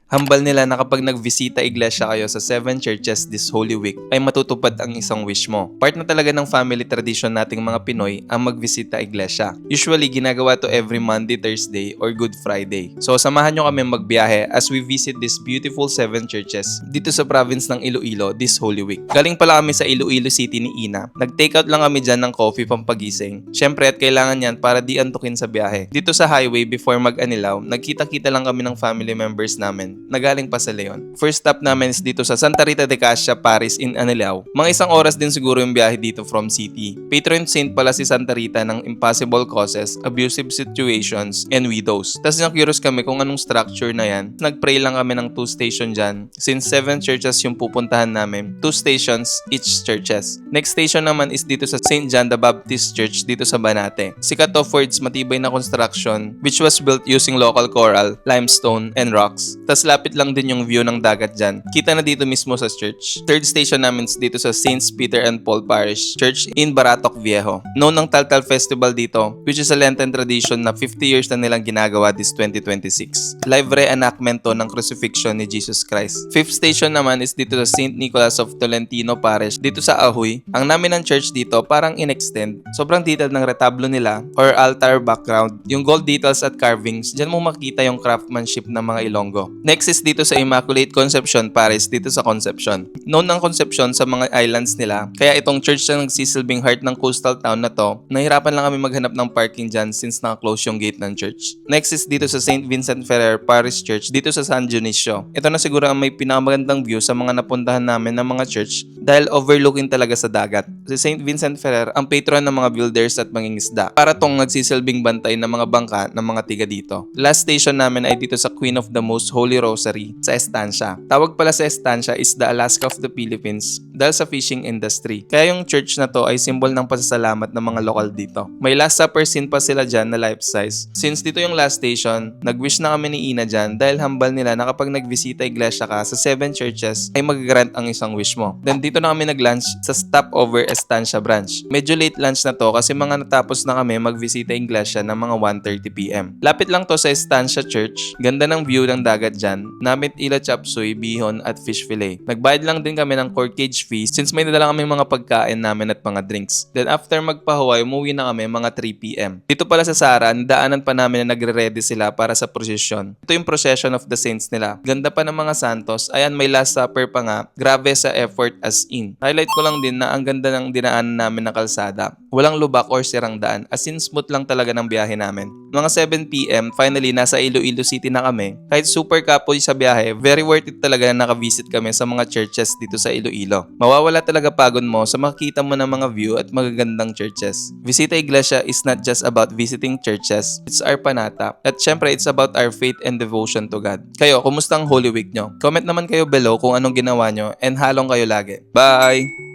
Hambal nila na kapag nagbisita iglesia kayo sa 7 churches this Holy Week ay matutupad ang isang wish mo. Part na talaga ng family tradition nating mga Pinoy ang magbisita iglesia. Usually ginagawa to every Monday, Thursday or Good Friday. So samahan nyo kami magbiyahe as we visit these beautiful 7 churches dito sa province ng Iloilo this Holy Week. Galing pala kami sa Iloilo City ni Ina. Nag-take out lang kami dyan ng coffee pampagising. Syempre at kailangan yan para di antukin sa biyahe. Dito sa highway before mag-Anilaw, nagkita-kita lang kami ng family members namin na galing pa sa Leon. First stop namin is dito sa Santa Rita de Casia, Paris in Anilao. Mga isang oras din siguro yung biyahe dito from city. Patron saint pala si Santa Rita ng impossible causes, abusive situations, and widows. Tapos na-curious kami kung anong structure na yan. Nag-pray lang kami ng 2 station dyan. Since 7 churches yung pupuntahan namin, 2 stations each churches. Next station naman is dito sa St. John the Baptist Church dito sa Banate. Sikat to for its matibay na construction which was built using local coral, limestone, and rocks. Tas lapit lang din yung view ng dagat dyan. Kita na dito mismo sa church. Third station namin is dito sa Saints Peter and Paul Parish Church in Baratok Viejo. Known ng Taltal Festival dito, which is a Lenten tradition na 50 years na nilang ginagawa this 2026. Live reenactment to ng crucifixion ni Jesus Christ. Fifth station naman is dito sa St. Nicholas of Tolentino Parish dito sa Ahoy. Ang namin ng church dito parang in-extend. Sobrang detailed ng retablo nila or altar background. Yung gold details at carvings, dyan mo makita yung craftsmanship ng mga Ilonggo. Next is dito sa Immaculate Conception Parish dito sa Concepcion. Known ang Concepcion sa mga islands nila, kaya itong church na nagsisilbing heart ng coastal town na to, nahirapan lang kami maghanap ng parking dyan since naka-close yung gate ng church. Next is dito sa St. Vincent Ferrer Parish Church dito sa San Dionisio. Ito na siguro ang may pinakamagandang view sa mga napuntahan namin ng mga church dahil overlooking talaga sa dagat. Si St. Vincent Ferrer ang patron ng mga builders at mangingisda. Para tong nagsisilbing bantay ng mga bangka ng mga tiga dito. Last station namin ay dito sa Queen of the Most Holy Rosary sa Estancia. Tawag pala sa Estancia is the Alaska of the Philippines dahil sa fishing industry. Kaya yung church na to ay symbol ng pasasalamat ng mga lokal dito. May Last Supper scene pa sila dyan na life size. Since dito yung last station, nag-wish na kami ni Ina dyan dahil hambal nila na kapag nagbisita iglesia ka sa 7 churches ay mag-grant ang isang wish mo. Then dito na kami nag-lunch sa Stopover Estancia branch. Medyo late lunch na to kasi mga natapos na kami magbisita iglesia ng mga 1:30 PM. Lapit lang to sa Estancia Church. Ganda ng view ng dagat dyan. Namit ila chapsuy, bihon at fish fillet. Nagbayad lang din kami ng corkage fee since may nadala kami mga pagkain namin at mga drinks. Then after magpahuway, umuwi na kami mga 3 PM. Dito pala sa Saran, daanan pa namin na nagre-ready sila para sa procession. Ito yung procession of the saints nila. Ganda pa ng mga santos. Ayan, may Last Supper pa nga. Grabe sa effort as in. Highlight ko lang din na ang ganda ng dinaanan namin na kalsada. Walang lubak or sirang daan. As in smooth lang talaga ng biyahe namin. Mga 7 PM, finally nasa Iloilo City na kami. Kahit super kapoy sa biyahe, very worth it talaga na nakavisit kami sa mga churches dito sa Iloilo. Mawawala talaga pagod mo sa makikita mo ng mga view at magagandang churches. Visita Iglesia is not just about visiting churches, it's our panata. At syempre, it's about our faith and devotion to God. Kayo, kumusta ang Holy Week nyo? Comment naman kayo below kung anong ginawa nyo and halong kayo lagi. Bye!